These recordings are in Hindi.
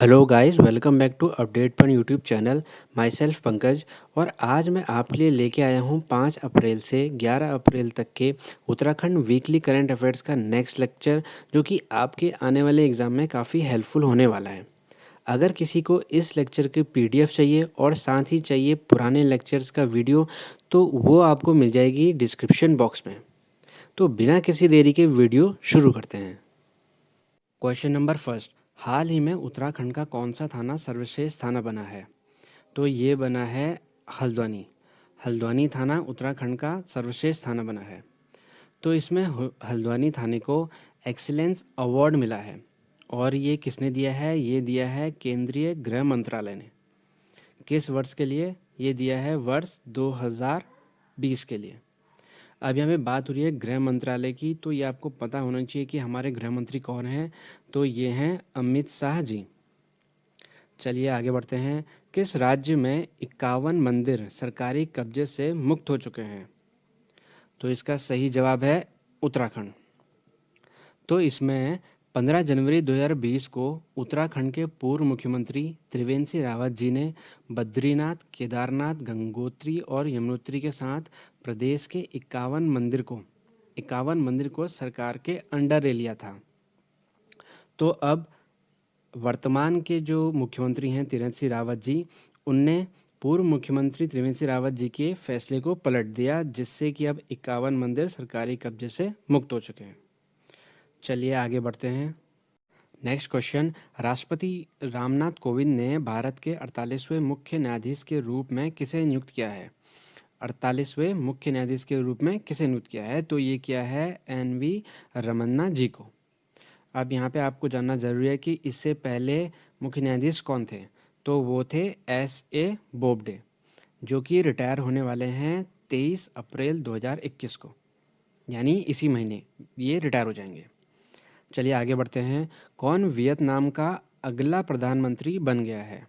Hello guys, welcome back to update fun YouTube channel. Myself Pankaj. और आज मैं आपके लिए लेके आया हूँ 5 अप्रैल से 11 अप्रैल तक के उत्तराखंड वीकली करंट अफेयर्स का नेक्स्ट लेक्चर, जो कि आपके आने वाले एग्ज़ाम में काफ़ी हेल्पफुल होने वाला है। अगर किसी को इस लेक्चर की पीडीएफ चाहिए और साथ ही चाहिए पुराने लेक्चर्स का वीडियो, तो वो आपको मिल जाएगी डिस्क्रिप्शन बॉक्स में। तो बिना किसी देरी के वीडियो शुरू करते हैं। क्वेश्चन नंबर फर्स्ट, हाल ही में उत्तराखंड का कौन सा थाना सर्वश्रेष्ठ थाना बना है? तो ये बना है हल्द्वानी। हल्द्वानी थाना उत्तराखंड का सर्वश्रेष्ठ थाना बना है। तो इसमें हल्द्वानी थाने को एक्सीलेंस अवार्ड मिला है। और ये किसने दिया है? ये दिया है केंद्रीय गृह मंत्रालय ने। किस वर्ष के लिए? ये दिया है वर्ष 2020 के लिए। अब यहाँ पे बात हो रही है गृह मंत्रालय की, तो ये आपको पता होना चाहिए कि हमारे गृह मंत्री कौन हैं। तो ये हैं अमित शाह जी। चलिए आगे बढ़ते हैं। किस राज्य में 51 मंदिर सरकारी कब्जे से मुक्त हो चुके हैं? तो इसका सही जवाब है उत्तराखंड। तो इसमें 15 जनवरी 2020 को उत्तराखंड के पूर्व मुख्यमंत्री त्रिवेंद्र सिंह रावत जी ने बद्रीनाथ, केदारनाथ, गंगोत्री और यमुनोत्री के साथ प्रदेश के 51 मंदिर को सरकार के अंडर ले लिया था। तो अब वर्तमान के जो मुख्यमंत्री हैं त्रिवेंद्र सिंह रावत जी, उनने पूर्व मुख्यमंत्री त्रिवेंद्र सिंह रावत जी के फैसले को पलट दिया, जिससे कि अब 51 मंदिर सरकारी कब्जे से मुक्त हो चुके हैं। चलिए आगे बढ़ते हैं। नेक्स्ट क्वेश्चन, राष्ट्रपति रामनाथ कोविंद ने भारत के 48वें मुख्य न्यायाधीश के रूप में किसे नियुक्त किया है? 48वें मुख्य न्यायाधीश के रूप में किसे नियुक्त किया है? तो ये किया है एन.वी. रमन्ना जी को। अब यहाँ पे आपको जानना जरूरी है कि इससे पहले मुख्य न्यायाधीश कौन थे? तो वो थे एस.ए. बोबडे, जो कि रिटायर होने वाले हैं 23 अप्रैल 2021 को, यानी इसी महीने ये रिटायर हो जाएंगे। चलिए आगे बढ़ते हैं। कौन वियतनाम का अगला प्रधानमंत्री बन गया है?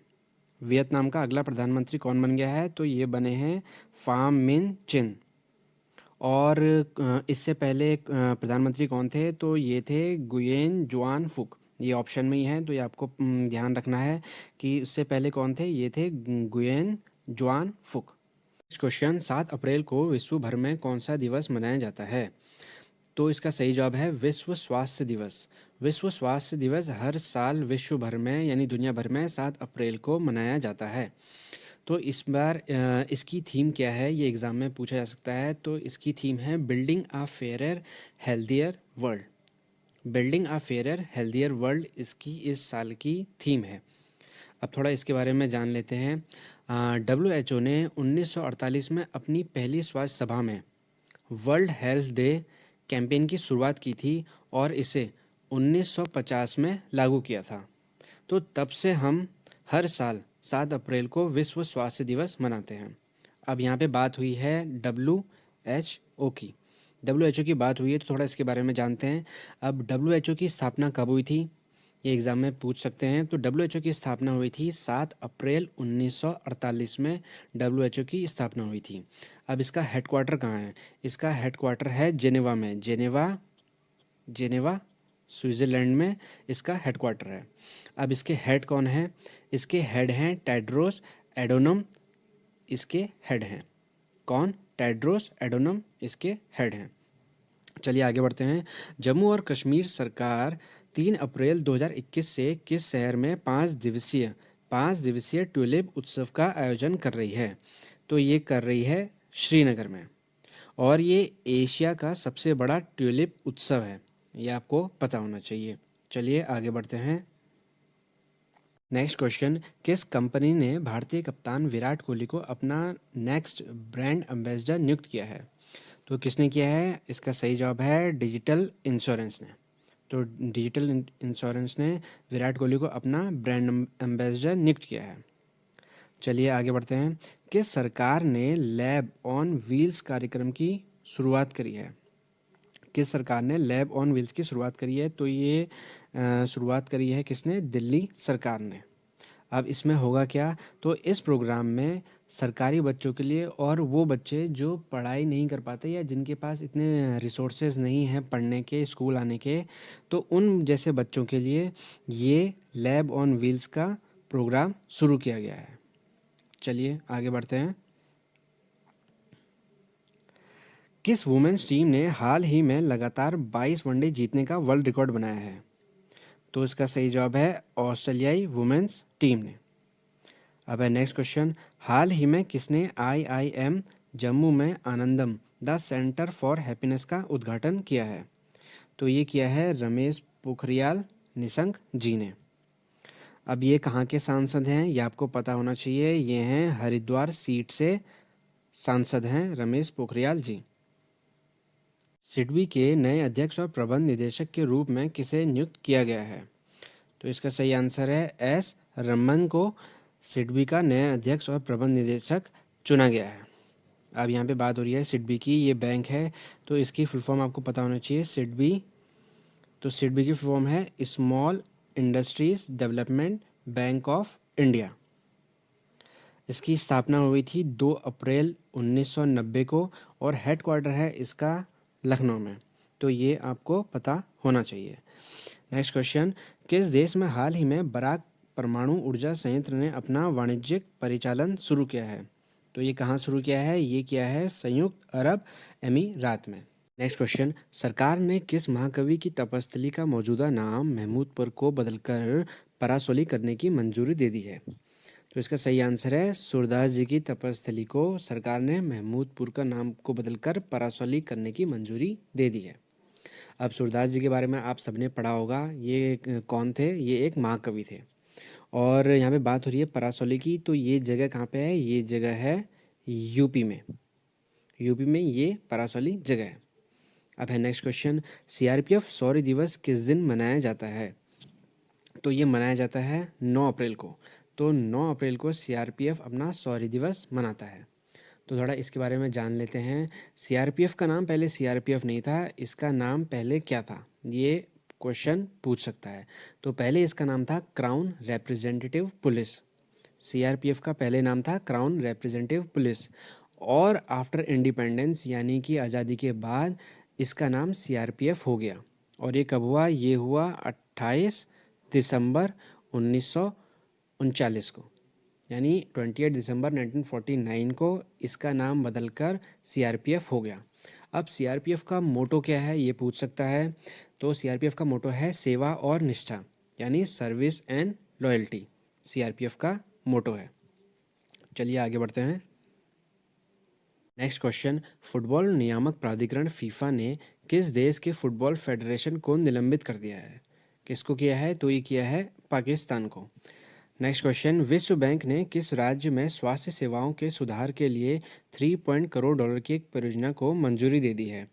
वियतनाम का अगला प्रधानमंत्री कौन बन गया है? तो ये बने हैं फाम मिन चिन। और इससे पहले प्रधानमंत्री कौन थे? तो ये थे गुयेन जुआन फुक। ये ऑप्शन में ही है, तो ये आपको ध्यान रखना है कि उससे पहले कौन थे। ये थे गुयेन जुआन फुक। क्वेश्चन, 7 अप्रैल को विश्व भर में कौन सा दिवस मनाया जाता है? तो इसका सही जवाब है विश्व स्वास्थ्य दिवस। विश्व स्वास्थ्य दिवस हर साल विश्व भर में यानी दुनिया भर में 7 अप्रैल को मनाया जाता है। तो इस बार इसकी थीम क्या है, ये एग्ज़ाम में पूछा जा सकता है। तो इसकी थीम है बिल्डिंग अ फेयरर हेल्दियर वर्ल्ड। बिल्डिंग अ फेयरर हेल्दियर वर्ल्ड इसकी इस साल की थीम है। अब थोड़ा इसके बारे में जान लेते हैं। WHO ने 1948 में अपनी पहली स्वास्थ्य सभा में वर्ल्ड हेल्थ डे कैंपेन की शुरुआत की थी और इसे 1950 में लागू किया था। तो तब से हम हर साल 7 अप्रैल को विश्व स्वास्थ्य दिवस मनाते हैं। अब यहाँ पे बात हुई है WHO की। WHO की बात हुई है, तो थोड़ा इसके बारे में जानते हैं। अब WHO की स्थापना कब हुई थी, ये एग्ज़ाम में पूछ सकते हैं। तो WHO की स्थापना हुई थी 7 अप्रैल 1948 में WHO की स्थापना हुई थी। अब इसका हेडक्वार्टर कहाँ है? इसका हेडक्वार्टर है जेनेवा में। जेनेवा स्विट्ज़रलैंड में इसका हेडक्वार्टर है। अब इसके हेड कौन है? इसके हेड हैं टेड्रोस एडोनम। इसके हेड हैं कौन? टेड्रोस एडोनम इसके हेड हैं। चलिए आगे बढ़ते हैं। जम्मू और कश्मीर सरकार 3 अप्रैल 2021 से किस शहर में 5 दिवसीय ट्यूलिप उत्सव का आयोजन कर रही है? तो ये कर रही है श्रीनगर में। और ये एशिया का सबसे बड़ा ट्यूलिप उत्सव है, ये आपको पता होना चाहिए। चलिए आगे बढ़ते हैं। नेक्स्ट क्वेश्चन, किस कंपनी ने भारतीय कप्तान विराट कोहली को अपना नेक्स्ट ब्रांड एम्बेसडर नियुक्त किया है? तो किसने किया है? इसका सही जवाब है डिजिटल इंश्योरेंस ने। तो डिजिटल इंश्योरेंस ने विराट कोहली को अपना ब्रांड एम्बेसडर नियुक्त किया है। चलिए आगे बढ़ते हैं। किस सरकार ने लैब ऑन व्हील्स कार्यक्रम की शुरुआत करी है? किस सरकार ने लैब ऑन व्हील्स की शुरुआत करी है? तो ये शुरुआत करी है किसने? दिल्ली सरकार ने। अब इसमें होगा क्या, तो इस प्रोग्राम में सरकारी बच्चों के लिए और वो बच्चे जो पढ़ाई नहीं कर पाते या जिनके पास इतने रिसोर्सेज नहीं हैं पढ़ने के, स्कूल आने के, तो उन जैसे बच्चों के लिए ये लैब ऑन व्हील्स का प्रोग्राम शुरू किया गया है। चलिए आगे बढ़ते हैं। किस वुमेन्स टीम ने हाल ही में लगातार 22 वनडे जीतने का वर्ल्ड रिकॉर्ड बनाया है? तो इसका सही जवाब है ऑस्ट्रेलियाई वुमेन्स टीम ने। अब है नेक्स्ट क्वेश्चन, हाल ही में किसने IIM जम्मू में आनंदम द सेंटर फॉर हैप्पीनेस का उद्घाटन किया है? तो ये किया है रमेश पोखरियाल निशंक जी ने। अब ये कहाँ के सांसद हैं, ये आपको पता होना चाहिए। ये हैं हरिद्वार सीट से सांसद हैं रमेश पोखरियाल जी। सिडबी के नए अध्यक्ष और प्रबंध निदेशक के रूप में किसे नियुक्त किया गया है? तो इसका सही आंसर है एस रमन को सिडबी का नया अध्यक्ष और प्रबंध निदेशक चुना गया है। अब यहाँ पे बात हो रही है सिडबी की, ये बैंक है तो इसकी फुल फॉर्म आपको पता होना चाहिए सिडबी। तो सिडबी की फुल फॉर्म है small industries development bank of India. इसकी स्थापना हुई थी 2 अप्रैल 1990 को और हेडक्वार्टर है इसका लखनऊ में। तो ये आपको पता होना चाहिए। नेक्स्ट क्वेश्चन, किस देश में हाल ही में बराक परमाणु ऊर्जा संयंत्र ने अपना वाणिज्यिक परिचालन शुरू किया है? तो ये कहाँ शुरू किया है? ये किया है संयुक्त अरब अमीरात में। नेक्स्ट क्वेश्चन, सरकार ने किस महाकवि की तपस्थली का मौजूदा नाम महमूदपुर को बदलकर परासोली करने की मंजूरी दे दी है? तो इसका सही आंसर है सूरदास जी की तपस्थली को सरकार ने महमूदपुर का नाम को बदलकर परासोली करने की मंजूरी दे दी है। अब सूरदास जी के बारे में आप सबने पढ़ा होगा, ये कौन थे? ये एक महाकवि थे। और यहाँ पे बात हो रही है परासोली की, तो ये जगह कहाँ पे है? ये जगह है यूपी में। यूपी में ये परासोली जगह है। अब है नेक्स्ट क्वेश्चन, सीआरपीएफ शौर्य दिवस किस दिन मनाया जाता है? तो ये मनाया जाता है 9 अप्रैल को। तो 9 अप्रैल को सीआरपीएफ अपना शौर्य दिवस मनाता है। तो थोड़ा इसके बारे में जान लेते हैं। सीआरपीएफ का नाम पहले सीआरपीएफ नहीं था, इसका नाम पहले क्या था? ये क्वेश्चन पूछ सकता है। तो पहले इसका नाम था क्राउन रिप्रेजेंटेटिव पुलिस। सीआरपीएफ का पहले नाम था क्राउन रिप्रेजेंटेटिव पुलिस और आफ्टर इंडिपेंडेंस यानी कि आज़ादी के बाद इसका नाम सीआरपीएफ हो गया। और ये कब हुआ? ये हुआ 28 दिसंबर 1939 को, यानी 28 दिसंबर 1949 को इसका नाम बदलकर सीआरपीएफ हो गया। अब सीआरपीएफ का मोटो क्या है ये पूछ सकता है। तो सीआरपीएफ का मोटो है सेवा और निष्ठा, यानी सर्विस एंड लॉयल्टी सीआरपीएफ का मोटो है। चलिए आगे बढ़ते हैं। नेक्स्ट क्वेश्चन, फुटबॉल नियामक प्राधिकरण फीफा ने किस देश के फुटबॉल फेडरेशन को निलंबित कर दिया है? किसको किया है? तो ये किया है पाकिस्तान को। नेक्स्ट क्वेश्चन, विश्व बैंक ने किस राज्य में स्वास्थ्य सेवाओं के सुधार के लिए 3 करोड़ डॉलर की एक परियोजना को मंजूरी दे दी है?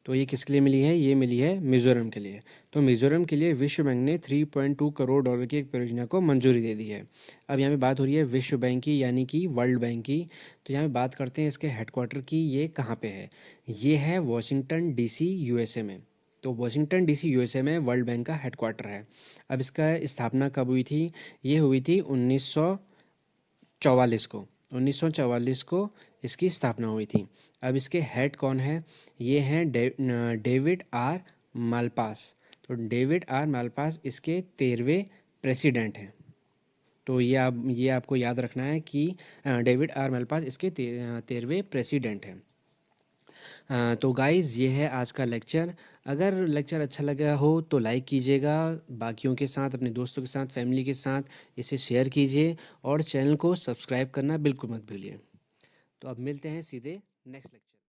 तो ये किसके लिए मिली है? ये मिली है मिजोरम के लिए। तो मिजोरम के लिए विश्व बैंक ने 3.2 करोड़ डॉलर की एक परियोजना को मंजूरी दे दी है। अब यहाँ पे बात हो रही है विश्व बैंक की, यानी कि वर्ल्ड बैंक की। तो यहाँ पे बात करते हैं इसके हेडक्वार्टर की, ये कहाँ पे है? ये है वॉशिंगटन डीसी यूएसए में। तो वॉशिंगटन डीसी यूएसए में वर्ल्ड बैंक का हेडक्वार्टर है। अब इसका स्थापना कब हुई थी? ये हुई थी 1944 को। 1944 को इसकी स्थापना हुई थी। अब इसके हेड कौन है? ये हैं डेविड आर मालपास। तो डेविड आर मालपास इसके 13वें प्रेसिडेंट हैं। तो ये आपको याद रखना है कि डेविड आर मालपास इसके 13वें प्रेसिडेंट हैं। तो गाइज़ ये है आज का लेक्चर। अगर लेक्चर अच्छा लगा हो तो लाइक कीजिएगा, बाकियों के साथ, अपने दोस्तों के साथ, फैमिली के साथ इसे शेयर कीजिए और चैनल को सब्सक्राइब करना बिल्कुल मत भूलिए। तो अब मिलते हैं सीधे नेक्स्ट लेक्चर।